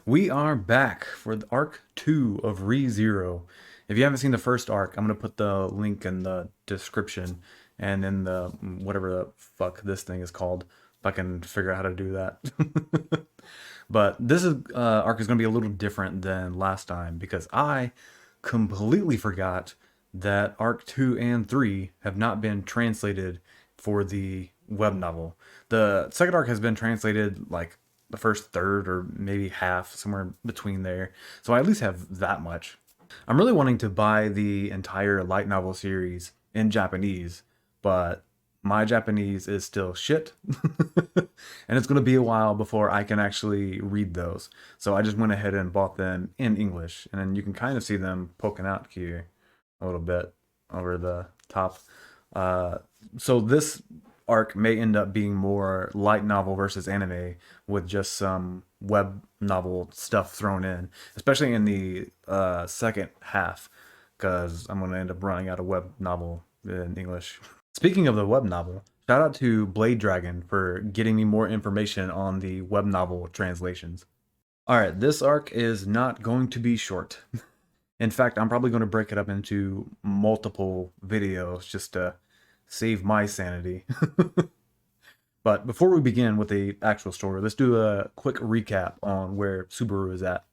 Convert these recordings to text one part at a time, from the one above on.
We are back for the Arc 2 of ReZero. If you haven't seen the first arc, I'm going to put the link in the description and in the whatever the fuck this thing is called, if I can figure out how to do that. But this arc is going to be a little different than last time because I completely forgot that Arc 2 and 3 have not been translated for the web novel. The second arc has been translated like the first third or maybe half, somewhere between there. So I at least have that much. I'm really wanting to buy the entire light novel series in Japanese, but my Japanese is still shit. And it's going to be a while before I can actually read those. So I just went ahead and bought them in English. And then you can kind of see them poking out here a little bit over the top. Uh, so this arc may end up being more light novel versus anime with just some web novel stuff thrown in, especially in the second half, because I'm going to end up running out of web novel in English. Speaking of the web novel, shout out to Blade Dragon for getting me more information on the web novel translations. Alright, this arc is not going to be short. In fact, I'm probably going to break it up into multiple videos just to save my sanity. But before we begin with the actual story, let's do a quick recap on where Subaru is at.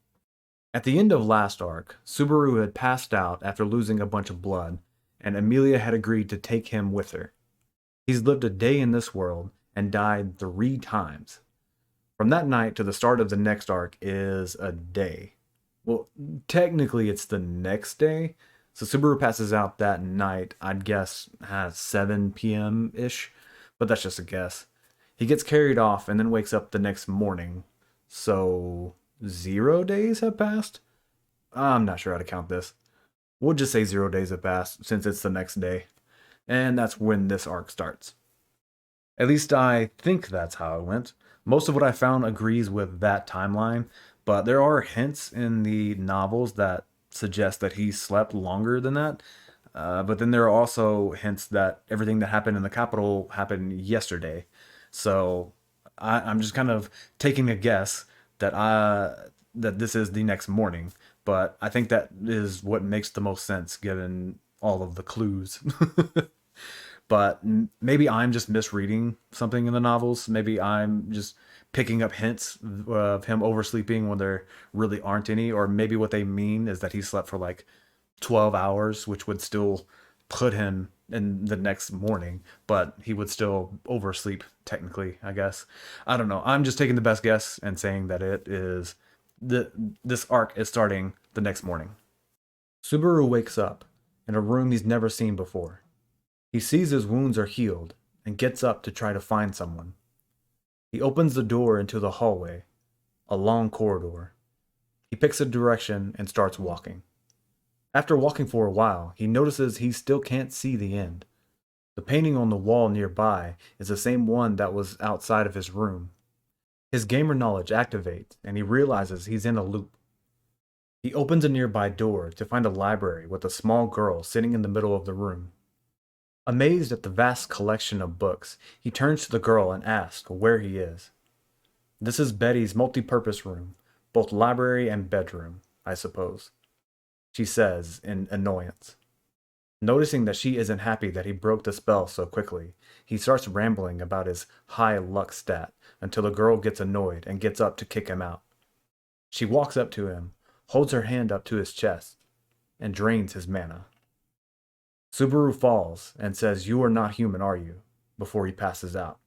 At the end of last arc, Subaru had passed out after losing a bunch of blood, and Amelia had agreed to take him with her. He's lived a day in this world and died 3 times. From that night to the start of the next arc is a day. Well, technically it's the next day. So Subaru passes out that night, I'd guess at 7 p.m. ish, but that's just a guess. He gets carried off and then wakes up the next morning. So 0 days have passed? I'm not sure how to count this. We'll just say 0 days have passed since it's the next day. And that's when this arc starts. At least I think that's how it went. Most of what I found agrees with that timeline, but there are hints in the novels that suggest that he slept longer than that. But then there are also hints that everything that happened in the capital happened yesterday. So I'm just kind of taking a guess that this is the next morning. But I think that is what makes the most sense given all of the clues. But maybe I'm just misreading something in the novels. Maybe I'm just picking up hints of him oversleeping when there really aren't any, or maybe what they mean is that he slept for like 12 hours, which would still put him in the next morning, but he would still oversleep technically, I guess. I don't know. I'm just taking the best guess and saying that it is this arc is starting the next morning. Subaru wakes up in a room he's never seen before. He sees his wounds are healed and gets up to try to find someone. He opens the door into the hallway, a long corridor. He picks a direction and starts walking. After walking for a while, he notices he still can't see the end. The painting on the wall nearby is the same one that was outside of his room. His gamer knowledge activates and he realizes he's in a loop. He opens a nearby door to find a library with a small girl sitting in the middle of the room. Amazed at the vast collection of books, he turns to the girl and asks where he is. This is Betty's multi-purpose room, both library and bedroom, I suppose, she says in annoyance. Noticing that she isn't happy that he broke the spell so quickly, he starts rambling about his high luck stat until the girl gets annoyed and gets up to kick him out. She walks up to him, holds her hand up to his chest, and drains his mana. Subaru falls and says, "You are not human, are you?" before he passes out.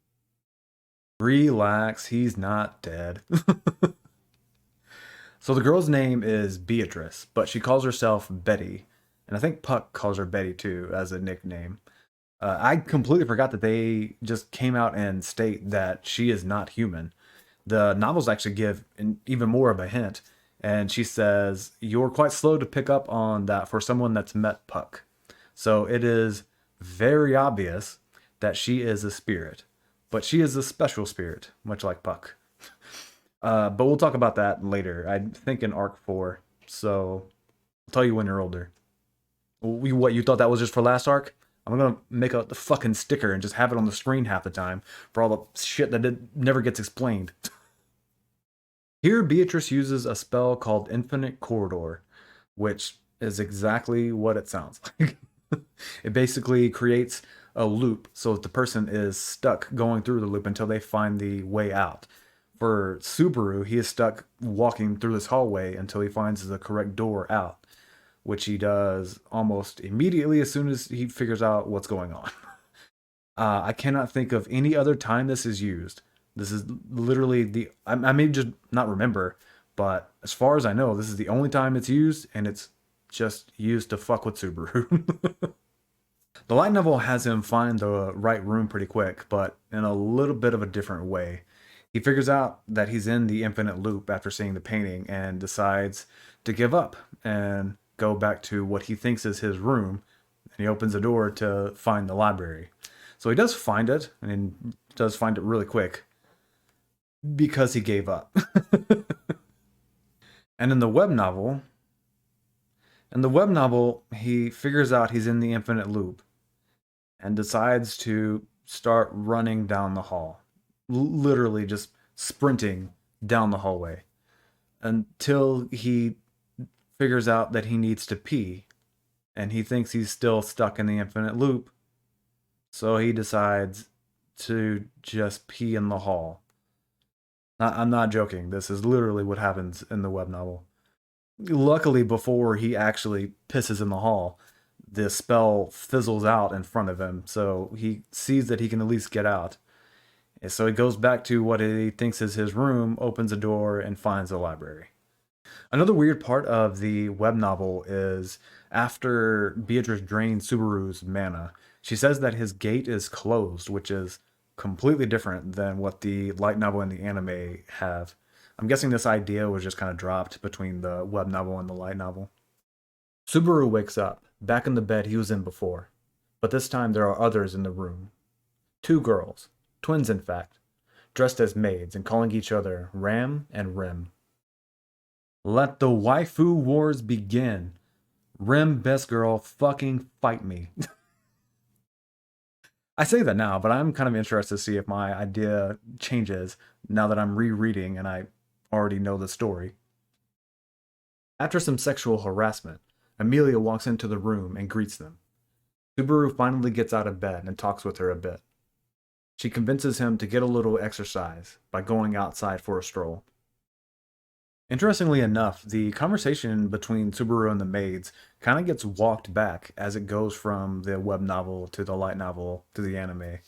Relax, he's not dead. So the girl's name is Beatrice, but she calls herself Betty. And I think Puck calls her Betty too as a nickname. I completely forgot that they just came out and state that she is not human. The novels actually give even more of a hint. And she says, "You're quite slow to pick up on that for someone that's met Puck." So it is very obvious that she is a spirit. But she is a special spirit, much like Puck. But we'll talk about that later. I think in Arc 4. So I'll tell you when you're older. What, you thought that was just for last arc? I'm gonna make a fucking sticker and just have it on the screen half the time for all the shit that never gets explained. Here, Beatrice uses a spell called Infinite Corridor, which is exactly what it sounds like. It basically creates a loop so that the person is stuck going through the loop until they find the way out. For Subaru, he is stuck walking through this hallway until he finds the correct door out, which he does almost immediately as soon as he figures out what's going on. I cannot think of any other time this is used. This is literally I may just not remember, but as far as I know, this is the only time it's used, and it's just used to fuck with Subaru. The light novel has him find the right room pretty quick, but in a little bit of a different way. He figures out that he's in the infinite loop after seeing the painting and decides to give up and go back to what he thinks is his room. And he opens the door to find the library. So he does find it, and he does find it really quick because he gave up. And in the web novel, he figures out he's in the infinite loop and decides to start running down the hall. Literally just sprinting down the hallway until he figures out that he needs to pee and he thinks he's still stuck in the infinite loop. So he decides to just pee in the hall. I'm not joking. This is literally what happens in the web novel. Luckily, before he actually pisses in the hall, the spell fizzles out in front of him, so he sees that he can at least get out. And so he goes back to what he thinks is his room, opens a door, and finds the library. Another weird part of the web novel is after Beatrice drains Subaru's mana, she says that his gate is closed, which is completely different than what the light novel and the anime have. I'm guessing this idea was just kind of dropped between the web novel and the light novel. Subaru wakes up, back in the bed he was in before, but this time there are others in the room. Two girls, twins in fact, dressed as maids and calling each other Ram and Rim. Let the waifu wars begin. Rim, best girl, fucking fight me. I say that now, but I'm kind of interested to see if my idea changes now that I'm rereading and I already know the story. After some sexual harassment, Amelia walks into the room and greets them. Subaru finally gets out of bed and talks with her a bit. She convinces him to get a little exercise by going outside for a stroll. Interestingly enough, the conversation between Subaru and the maids kind of gets walked back as it goes from the web novel to the light novel to the anime.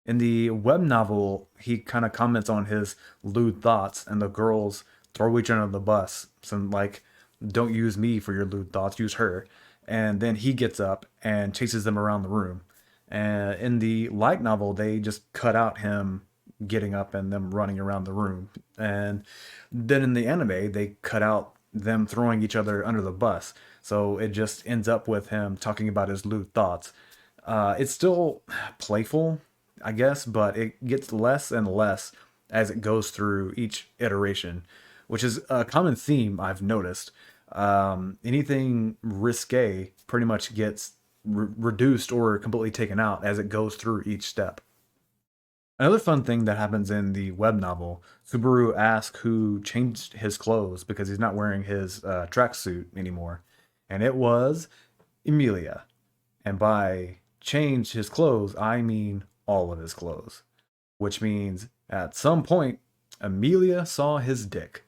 In the web novel, he kind of comments on his lewd thoughts, and the girls throw each other under the bus. Some like, don't use me for your lewd thoughts, use her. And then he gets up and chases them around the room. And in the light novel, they just cut out him getting up and them running around the room. And then in the anime, they cut out them throwing each other under the bus. So it just ends up with him talking about his lewd thoughts. It's still playful, I guess, but it gets less and less as it goes through each iteration, which is a common theme I've noticed. Anything risque pretty much gets reduced or completely taken out as it goes through each step. Another fun thing that happens in the web novel, Subaru asks who changed his clothes because he's not wearing his tracksuit anymore. And it was Amelia. And by changed his clothes, I mean all of his clothes. Which means at some point, Amelia saw his dick.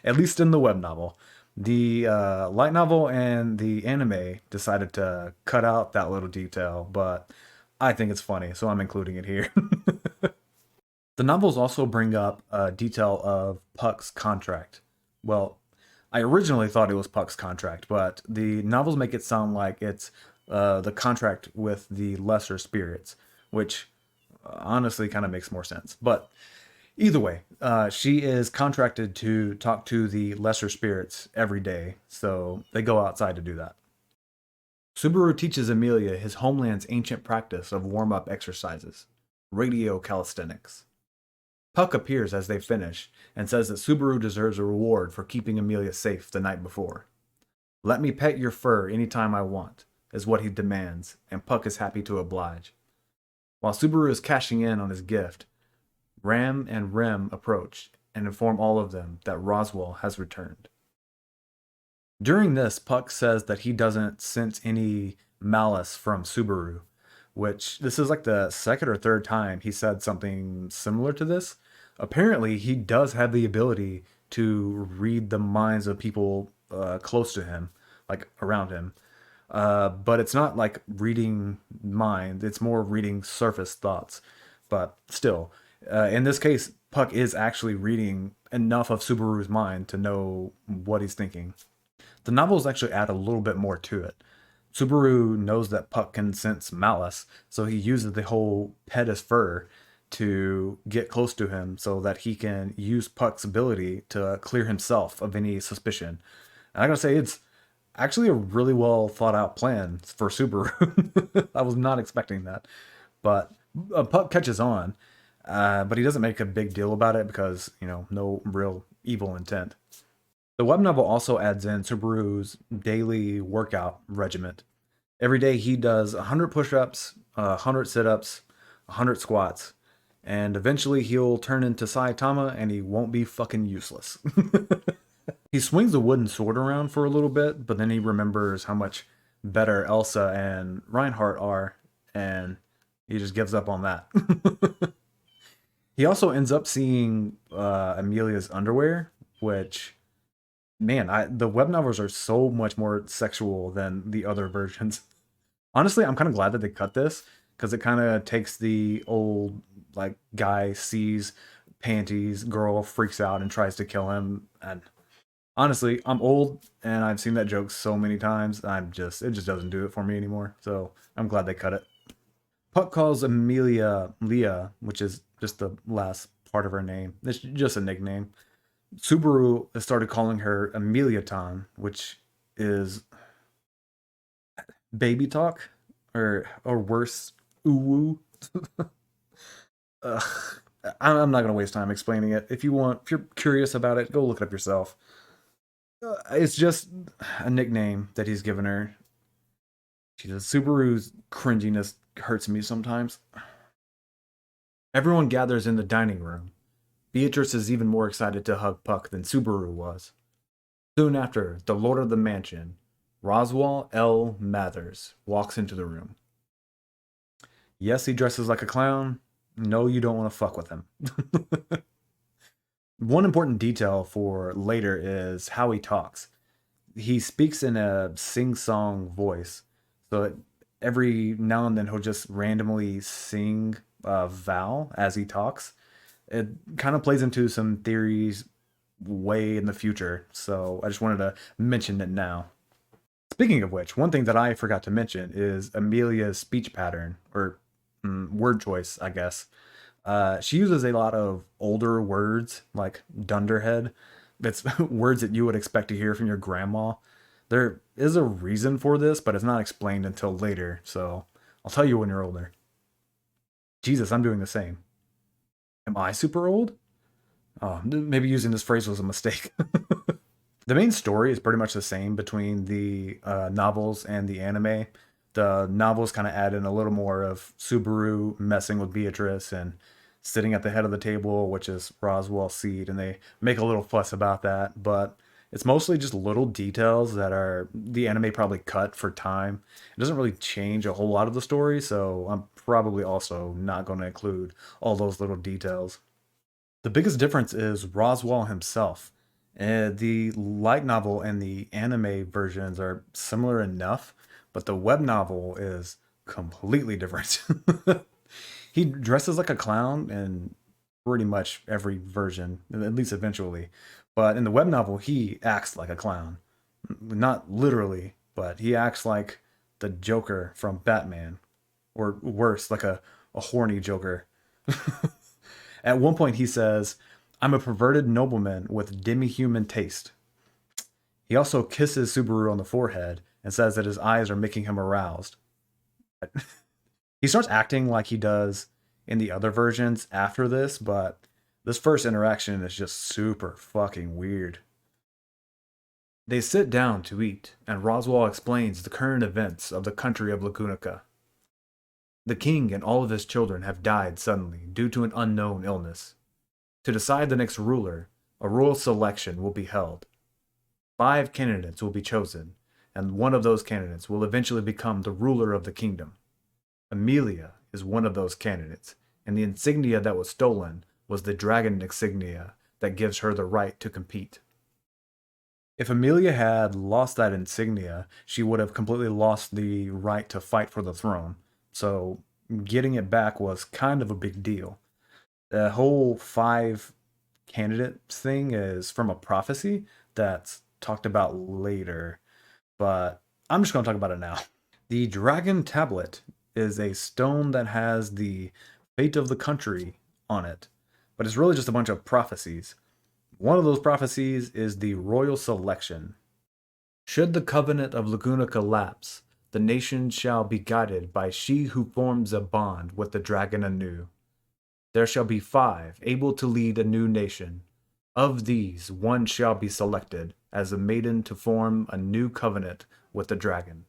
At least in the web novel. The light novel and the anime decided to cut out that little detail, but I think it's funny, so I'm including it here. The novels also bring up a detail of Puck's contract. Well, I originally thought it was Puck's contract, but the novels make it sound like it's the contract with the lesser spirits, which honestly kind of makes more sense. But either way, she is contracted to talk to the lesser spirits every day, so they go outside to do that. Subaru teaches Amelia his homeland's ancient practice of warm up exercises, radio calisthenics. Puck appears as they finish and says that Subaru deserves a reward for keeping Amelia safe the night before. Let me pet your fur anytime I want, is what he demands, and Puck is happy to oblige. While Subaru is cashing in on his gift, Ram and Rem approach, and inform all of them that Roswell has returned. During this, Puck says that he doesn't sense any malice from Subaru, which this is like the second or third time he said something similar to this. Apparently, he does have the ability to read the minds of people close to him, like around him. But it's not like reading minds, it's more reading surface thoughts. But still, in this case, Puck is actually reading enough of Subaru's mind to know what he's thinking. The novels actually add a little bit more to it. Subaru knows that Puck can sense malice, so he uses the whole pet his fur to get close to him so that he can use Puck's ability to clear himself of any suspicion. And I gotta say, it's actually a really well thought out plan for Subaru. I was not expecting that. But Puck catches on, but he doesn't make a big deal about it because, no real evil intent. The web novel also adds in Subaru's daily workout regiment. Every day he does 100 push ups, 100 sit ups, 100 squats, and eventually he'll turn into Saitama and he won't be fucking useless. He swings a wooden sword around for a little bit, but then he remembers how much better Elsa and Reinhardt are, and he just gives up on that. He also ends up seeing Amelia'S underwear, which, man, the web novels are so much more sexual than the other versions. Honestly, I'm kind of glad that they cut this because it kind of takes the old like guy sees panties, girl freaks out and tries to kill him. And honestly, I'm old and I've seen that joke so many times. It just doesn't do it for me anymore. So I'm glad they cut it. Puck calls Amelia Leah, which is just the last part of her name. It's just a nickname. Subaru started calling her Amelia'Ton, which is baby talk or worse, ooh. Ugh. I'm not gonna waste time explaining it. If you're curious about it, go look it up yourself. It's just a nickname that he's given her. Jesus, Subaru's cringiness hurts me sometimes. Everyone gathers in the dining room. Beatrice is even more excited to hug Puck than Subaru was. Soon after, the lord of the mansion, Roswell L. Mathers, walks into the room. Yes, he dresses like a clown. No, you don't want to fuck with him. One important detail for later is how he talks. He speaks in a sing-song voice, so every now and then he'll just randomly sing a vowel as he talks. It kind of plays into some theories way in the future, so I just wanted to mention it now. Speaking of which, one thing that I forgot to mention is Amelia'S speech pattern, or word choice, I guess. She uses a lot of older words like dunderhead. That's words that you would expect to hear from your grandma. There is a reason for this, but it's not explained until later, so I'll tell you when you're older. Jesus, I'm doing the same. Am I super old? Oh, maybe using this phrase was a mistake. The main story is pretty much the same between the novels and the anime. The novels kind of add in a little more of Subaru messing with Beatrice and sitting at the head of the table, which is Roswell's seat, and they make a little fuss about that. But it's mostly just little details that are the anime probably cut for time. It doesn't really change a whole lot of the story, so I'm probably also not going to include all those little details. The biggest difference is Roswell himself. The light novel and the anime versions are similar enough, but the web novel is completely different. He dresses like a clown in pretty much every version, at least eventually. But in the web novel, he acts like a clown. Not literally, but he acts like the Joker from Batman, or worse, like a horny Joker. At one point, he says, I'm a perverted nobleman with demi human taste. He also kisses Subaru on the forehead and says that his eyes are making him aroused. He starts acting like he does in the other versions after this, but this first interaction is just super fucking weird. They sit down to eat, and Roswell explains the current events of the country of Lagunica. The king and all of his children have died suddenly due to an unknown illness. To decide the next ruler, a royal selection will be held. 5 candidates will be chosen, and one of those candidates will eventually become the ruler of the kingdom. Amelia is one of those candidates, and the insignia that was stolen was the dragon insignia that gives her the right to compete. If Amelia had lost that insignia, she would have completely lost the right to fight for the throne. So getting it back was kind of a big deal. The whole 5 candidates thing is from a prophecy that's talked about later, but I'm just going to talk about it now. The dragon tablet is a stone that has the fate of the country on it, but it's really just a bunch of prophecies. One of those prophecies is the royal selection. Should the covenant of Laguna collapse, the nation shall be guided by she who forms a bond with the dragon anew. There shall be 5 able to lead a new nation. Of these, one shall be selected as a maiden to form a new covenant with the dragon.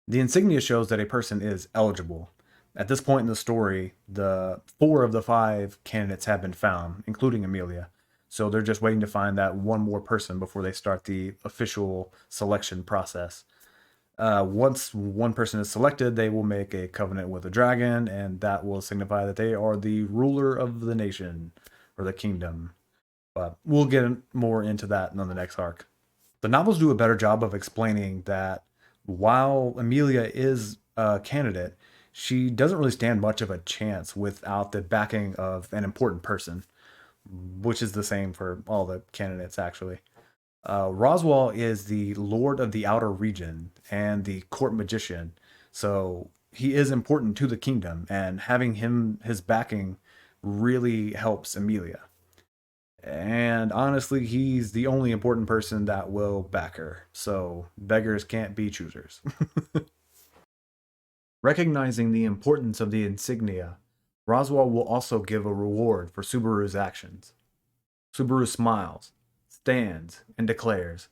The insignia shows that a person is eligible. At this point in the story, the 4 of the 5 candidates have been found, including Amelia. So they're just waiting to find that one more person before they start the official selection process. Once one person is selected, they will make a covenant with a dragon, and that will signify that they are the ruler of the nation or the kingdom. But we'll get more into that in the next arc. The novels do a better job of explaining that while Amelia is a candidate, she doesn't really stand much of a chance without the backing of an important person, which is the same for all the candidates, actually. Roswell is the Lord of the Outer Region and the court magician, so he is important to the kingdom, and having his backing really helps Amelia. And honestly, he's the only important person that will back her, so beggars can't be choosers. Recognizing the importance of the insignia, Roswell will also give a reward for Subaru's actions. Subaru smiles, stands, and declares,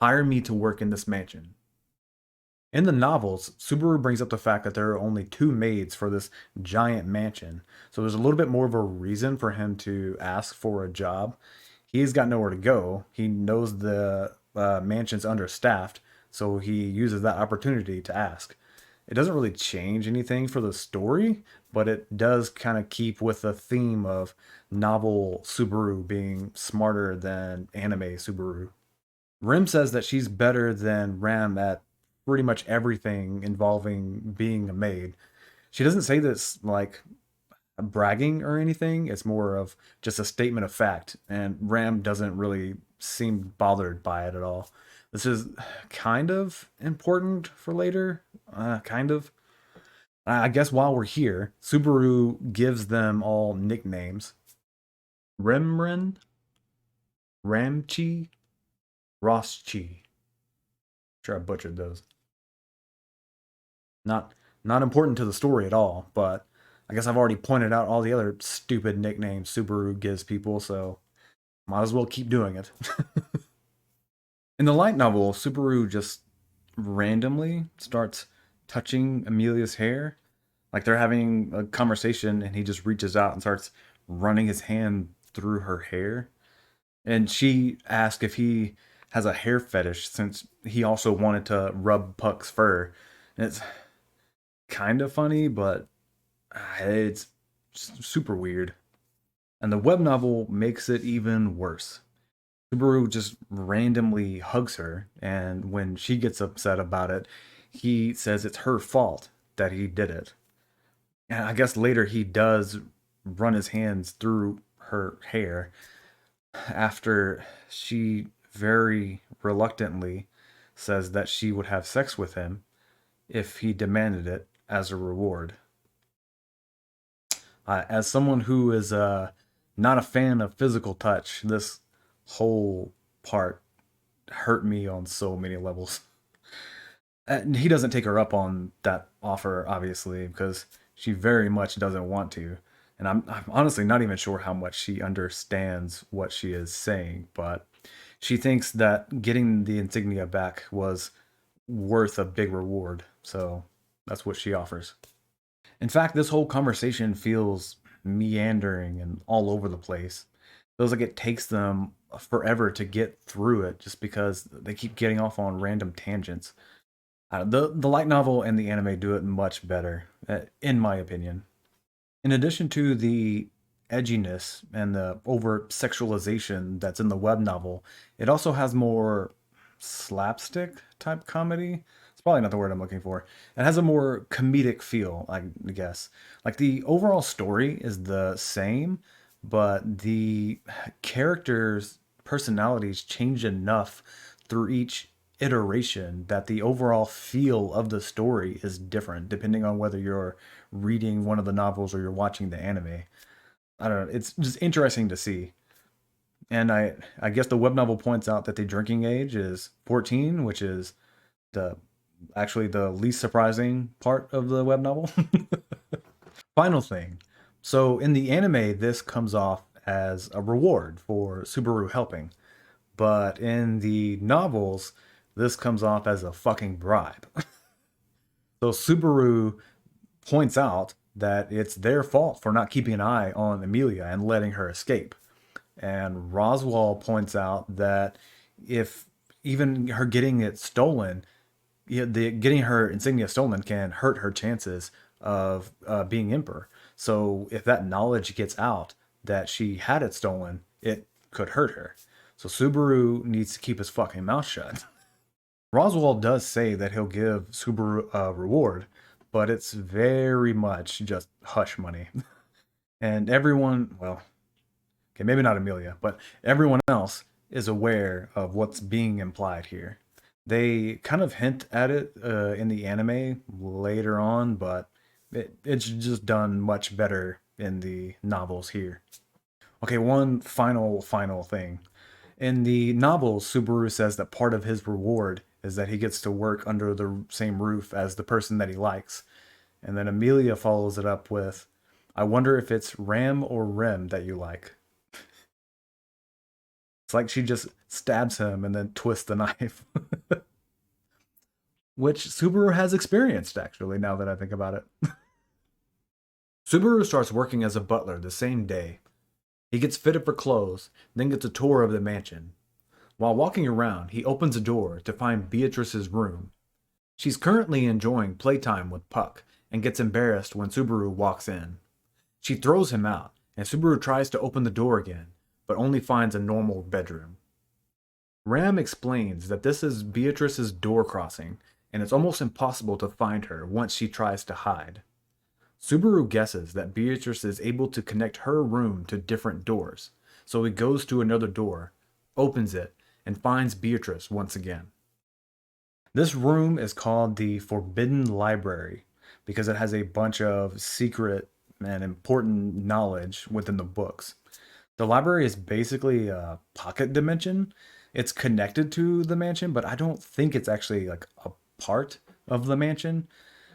"Hire me to work in this mansion." In the novels, Subaru brings up the fact that there are only 2 maids for this giant mansion, so there's a little bit more of a reason for him to ask for a job. He's got nowhere to go. He knows the mansion's understaffed, so he uses that opportunity to ask. It doesn't really change anything for the story, but it does kind of keep with the theme of novel Subaru being smarter than anime Subaru. Rim says that she's better than Ram at pretty much everything involving being a maid. She doesn't say this like bragging or anything. It's more of just a statement of fact, and Ram doesn't really seem bothered by it at all. This is kind of important for later. Kind of. I guess while we're here, Subaru gives them all nicknames. Remren, Ramchi, Roschi. Sure, I butchered those. Not not important to the story at all, but I guess I've already pointed out all the other stupid nicknames Subaru gives people, so might as well keep doing it. In the light novel, Subaru just randomly starts touching Amelia's hair. Like they're having a conversation and he just reaches out and starts running his hand through her hair. And she asks if he has a hair fetish since he also wanted to rub Puck's fur. And it's kind of funny, but it's super weird. And the web novel makes it even worse. Subaru just randomly hugs her, and when she gets upset about it, he says it's her fault that he did it. And I guess later he does run his hands through her hair after she very reluctantly says that she would have sex with him if he demanded it as a reward. As someone who is not a fan of physical touch, this whole part hurt me on so many levels. And he doesn't take her up on that offer, obviously, because she very much doesn't want to. And I'm honestly not even sure how much she understands what she is saying, but she thinks that getting the insignia back was worth a big reward. So that's what she offers. In fact, this whole conversation feels meandering and all over the place. Feels like it takes them forever to get through it just because they keep getting off on random tangents. The light novel and the anime do it much better, in my opinion. In addition to the edginess and the over sexualization that's in the web novel, it also has more slapstick type comedy. It's probably not the word I'm looking for. It has a more comedic feel, I guess. Like the overall story is the same, but the characters' personalities change enough through each iteration that the overall feel of the story is different depending on whether you're reading one of the novels or you're watching the anime. I don't know. It's just interesting to see. And I guess the web novel points out that the drinking age is 14, which is the actually the least surprising part of the web novel. Final thing. So in the anime, this comes off as a reward for Subaru helping, but in the novels, this comes off as a fucking bribe. So Subaru points out that it's their fault for not keeping an eye on Amelia and letting her escape. And Roswell points out that if even her getting it stolen, getting her insignia stolen can hurt her chances of being emperor. So if that knowledge gets out that she had it stolen, it could hurt her. So Subaru needs to keep his fucking mouth shut. Roswell does say that he'll give Subaru a reward, but it's very much just hush money. And everyone, well, okay, maybe not Amelia, but everyone else is aware of what's being implied here. They kind of hint at it in the anime later on, but it's just done much better in the novels here. Okay, one final thing. In the novels, Subaru says that part of his reward is that he gets to work under the same roof as the person that he likes. And then Amelia follows it up with, I wonder if it's Ram or Rem that you like. It's like she just stabs him and then twists the knife, which Subaru has experienced, actually, now that I think about it. Subaru starts working as a butler the same day. He gets fitted for clothes, then gets a tour of the mansion. While walking around, he opens a door to find Beatrice's room. She's currently enjoying playtime with Puck and gets embarrassed when Subaru walks in. She throws him out, and Subaru tries to open the door again, but only finds a normal bedroom. Ram explains that this is Beatrice's door crossing, and it's almost impossible to find her once she tries to hide. Subaru guesses that Beatrice is able to connect her room to different doors, so he goes to another door, opens it, and finds Beatrice once again. This room is called the Forbidden Library because it has a bunch of secret and important knowledge within the books. The library is basically a pocket dimension. It's connected to the mansion, but I don't think it's actually like a part of the mansion.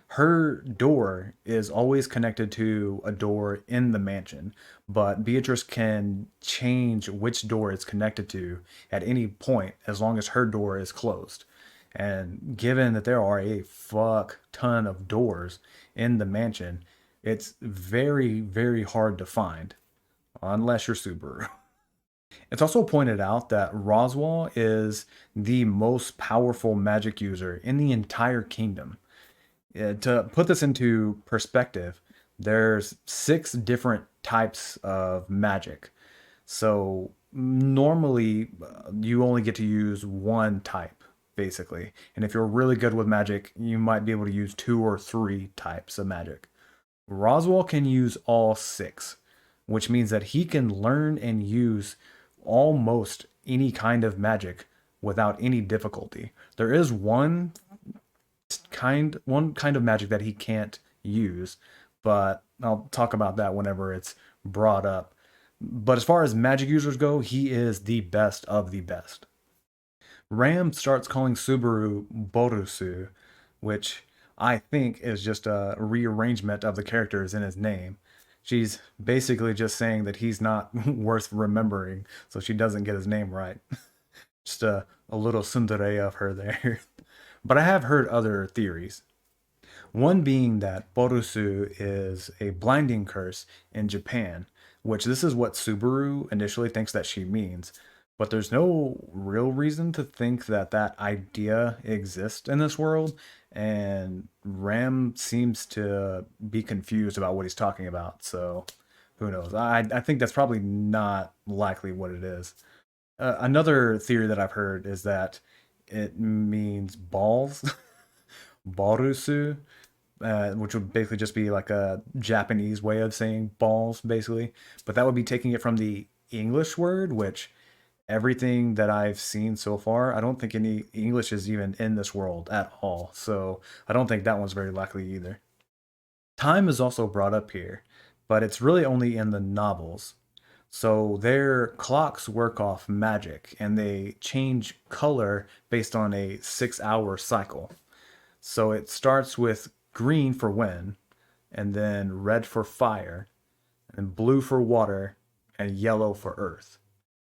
Her door is always connected to a door in the mansion, but Beatrice can change which door it's connected to at any point as long as her door is closed. And given that there are a fuck ton of doors in the mansion, it's very, very hard to find, unless you're Subaru. It's also pointed out that Roswell is the most powerful magic user in the entire kingdom. To put this into perspective, there's 6 different types of magic. So normally you only get to use one type, basically. And if you're really good with magic, you might be able to use 2 or 3 types of magic. Roswell can use all 6, which means that he can learn and use almost any kind of magic without any difficulty. There is one kind of magic that he can't use, but I'll talk about that whenever it's brought up. But as far as magic users go, he is the best of the best. Ram starts calling Subaru Borusu, which I think is just a rearrangement of the characters in his name. She's basically just saying that he's not worth remembering, so she doesn't get his name right. Just a little tsundere of her there. But I have heard other theories. One being that Borusu is a blinding curse in Japan, which this is what Subaru initially thinks that she means. But there's no real reason to think that that idea exists in this world, and Ram seems to be confused about what he's talking about. So who knows? I think that's probably not likely what it is. Another theory that I've heard is that it means balls, Borusu, which would basically just be like a Japanese way of saying balls, basically. But that would be taking it from the English word, which everything that I've seen so far, I don't think any English is even in this world at all. So I don't think that one's very likely either. Time is also brought up here, but it's really only in the novels. So their clocks work off magic and they change color based on a 6 hour cycle. So it starts with green for wind, and then red for fire, and blue for water, and yellow for earth.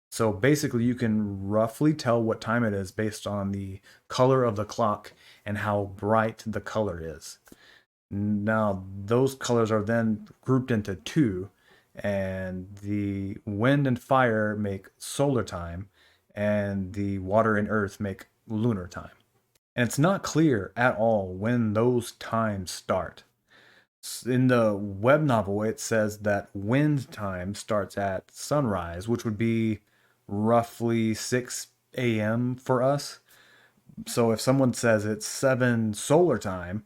So basically, you can roughly tell what time it is based on the color of the clock and how bright the color is. Now, those colors are then grouped into two, and the wind and fire make solar time, and the water and earth make lunar time. And it's not clear at all when those times start. In the web novel, it says that wind time starts at sunrise, which would be roughly 6 a.m. for us. So if someone says it's 7 solar time,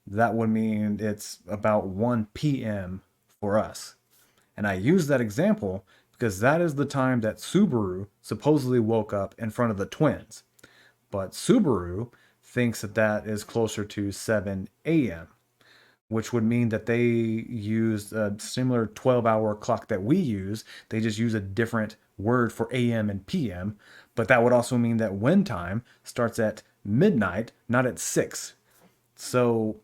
that would mean it's about 1 p.m. for us. And I use that example because that is the time that Subaru supposedly woke up in front of the twins. But Subaru thinks that that is closer to 7 a.m., which would mean that they use a similar 12-hour clock that we use. They just use a different word for AM and PM. But that would also mean that wind time starts at midnight, not at 6. So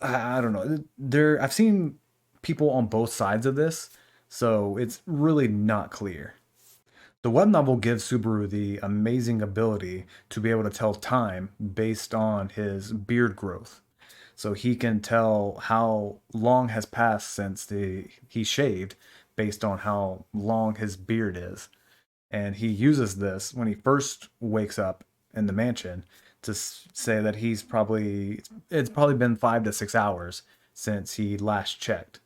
I don't know. I've seen people on both sides of this, so it's really not clear. The web novel gives Subaru the amazing ability to be able to tell time based on his beard growth. So he can tell how long has passed since he shaved based on how long his beard is. And he uses this when he first wakes up in the mansion to say that it's probably been 5 to 6 hours since he last checked.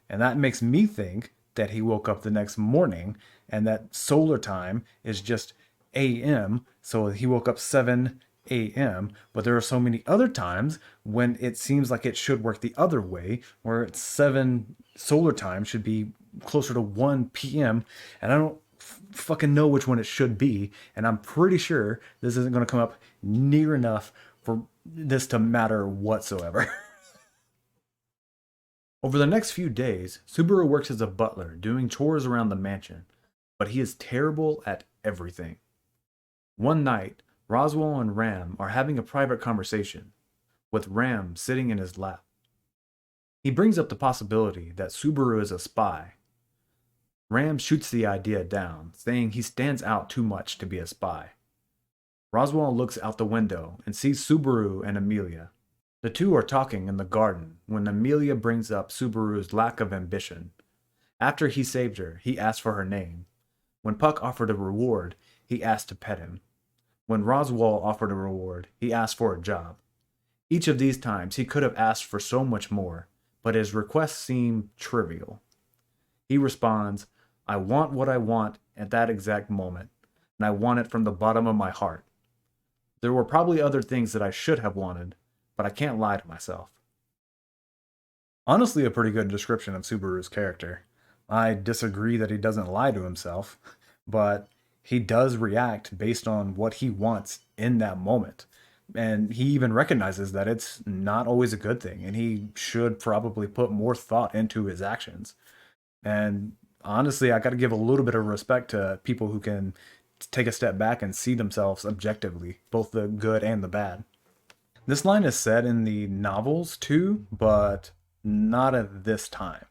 And that makes me think that he woke up the next morning and that solar time is just AM. So he woke up 7 a.m. But there are so many other times when it seems like it should work the other way, where it's 7 solar time should be closer to 1 p.m. And I don't fucking know which one it should be. And I'm pretty sure this isn't going to come up near enough for this to matter whatsoever. Over the next few days, Subaru works as a butler, doing chores around the mansion, but he is terrible at everything. One night, Roswell and Ram are having a private conversation, with Ram sitting in his lap. He brings up the possibility that Subaru is a spy. Ram shoots the idea down, saying he stands out too much to be a spy. Roswell looks out the window and sees Subaru and Amelia. The two are talking in the garden when Amelia brings up Subaru's lack of ambition. After he saved her, he asked for her name. When Puck offered a reward, he asked to pet him. When Roswell offered a reward, he asked for a job. Each of these times he could have asked for so much more, but his requests seem trivial. He responds, I want what I want at that exact moment, and I want it from the bottom of my heart. There were probably other things that I should have wanted, but I can't lie to myself. Honestly, a pretty good description of Subaru's character. I disagree that he doesn't lie to himself, but he does react based on what he wants in that moment. And he even recognizes that it's not always a good thing, and he should probably put more thought into his actions. And honestly, I got to give a little bit of respect to people who can take a step back and see themselves objectively, both the good and the bad. This line is said in the novels too, but not at this time.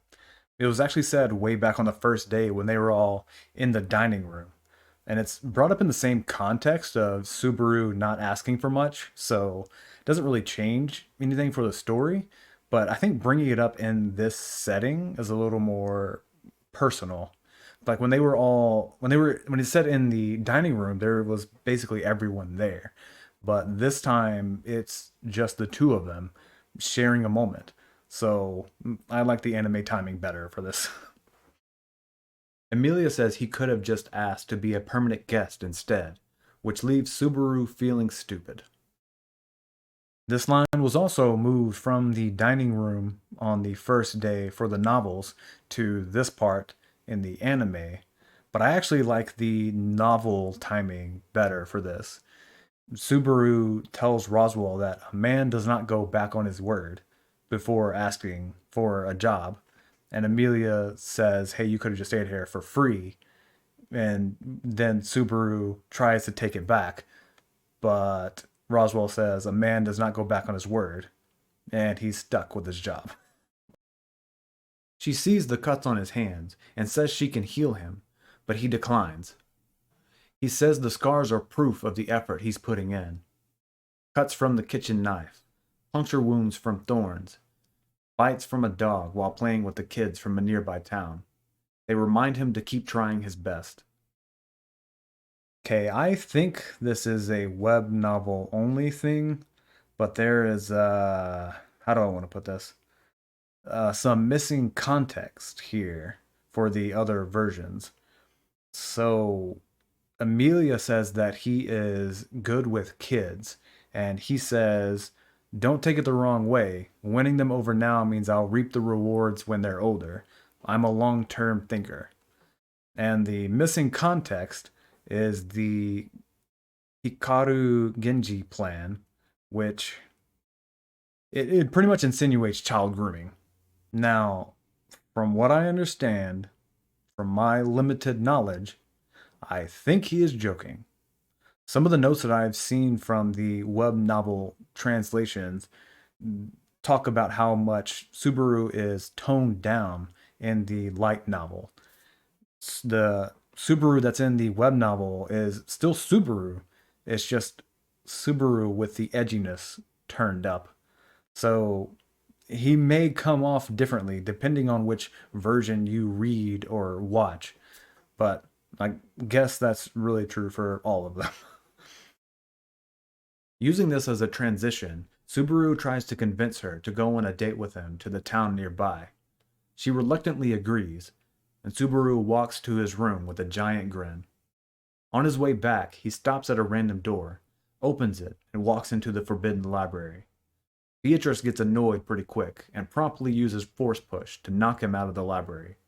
It was actually said way back on the first day when they were all in the dining room. And it's brought up in the same context of Subaru not asking for much, so it doesn't really change anything for the story. But I think bringing it up in this setting is a little more personal. Like when it's set in the dining room, there was basically everyone there. But this time it's just the two of them sharing a moment. So I like the anime timing better for this. Amelia says he could have just asked to be a permanent guest instead, which leaves Subaru feeling stupid. This line was also moved from the dining room on the first day for the novels to this part in the anime, but I actually like the novel timing better for this. Subaru tells Roswell that a man does not go back on his word before asking for a job. And Amelia says, hey, you could have just stayed here for free. And then Subaru tries to take it back. But Roswell says a man does not go back on his word. And he's stuck with his job. She sees the cuts on his hands and says she can heal him, but he declines. He says the scars are proof of the effort he's putting in. Cuts from the kitchen knife, puncture wounds from thorns, bites from a dog while playing with the kids from a nearby town. They remind him to keep trying his best. Okay, I think this is a web novel only thing, but there is, how do I want to put this? Some missing context here for the other versions. So, Amelia says that he is good with kids, and he says, don't take it the wrong way. Winning them over now means I'll reap the rewards when they're older. I'm a long term thinker. And the missing context is the Hikaru Genji plan, which it pretty much insinuates child grooming. Now, from what I understand, from my limited knowledge, I think he is joking. Some of the notes that I've seen from the web novel translations talk about how much Subaru is toned down in the light novel. The Subaru that's in the web novel is still Subaru. It's just Subaru with the edginess turned up. So he may come off differently depending on which version you read or watch. But I guess that's really true for all of them. Using this as a transition, Subaru tries to convince her to go on a date with him to the town nearby. She reluctantly agrees, and Subaru walks to his room with a giant grin. On his way back, he stops at a random door, opens it, and walks into the forbidden library. Beatrice gets annoyed pretty quick and promptly uses force push to knock him out of the library.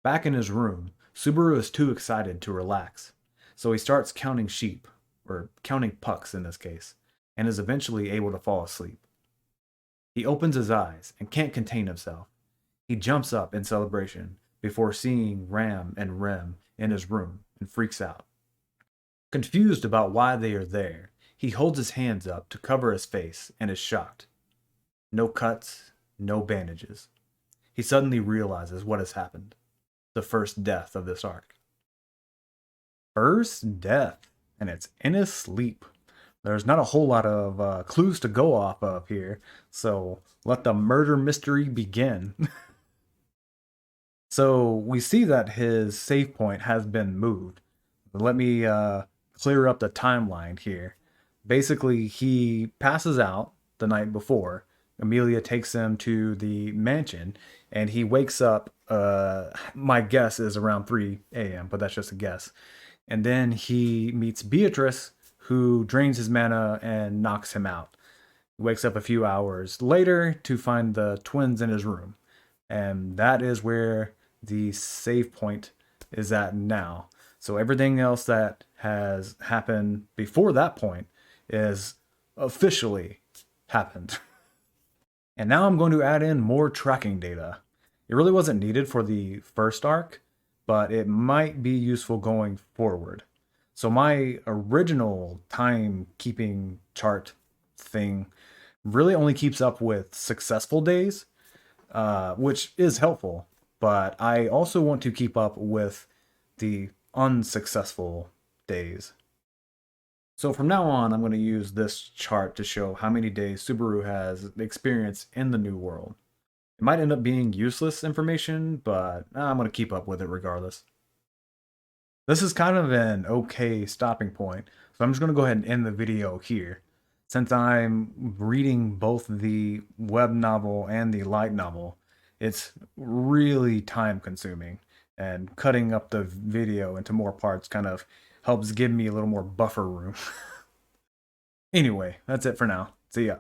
Back in his room, Subaru is too excited to relax, so he starts counting sheep, or counting pucks in this case, and is eventually able to fall asleep. He opens his eyes and can't contain himself. He jumps up in celebration before seeing Ram and Rem in his room and freaks out. Confused about why they are there, he holds his hands up to cover his face and is shocked. No cuts, no bandages. He suddenly realizes what has happened. The first death of this arc. First death, and it's in his sleep. There's not a whole lot of clues to go off of here, so let the murder mystery begin. So we see that his save point has been moved. Let me clear up the timeline here. Basically, he passes out the night before. Amelia takes him to the mansion, and he wakes up. My guess is around 3 a.m., but that's just a guess. And then he meets Beatrice, who drains his mana and knocks him out. He wakes up a few hours later to find the twins in his room. And that is where the save point is at now. So everything else that has happened before that point is officially happened. And now I'm going to add in more tracking data. It really wasn't needed for the first arc, but it might be useful going forward. So my original timekeeping chart thing really only keeps up with successful days, which is helpful. But I also want to keep up with the unsuccessful days. So from now on, I'm going to use this chart to show how many days Subaru has experienced in the new world. It might end up being useless information, but I'm going to keep up with it regardless. This is kind of an okay stopping point, so I'm just going to go ahead and end the video here. Since I'm reading both the web novel and the light novel, it's really time consuming, and cutting up the video into more parts kind of helps give me a little more buffer room. Anyway, that's it for now. See ya.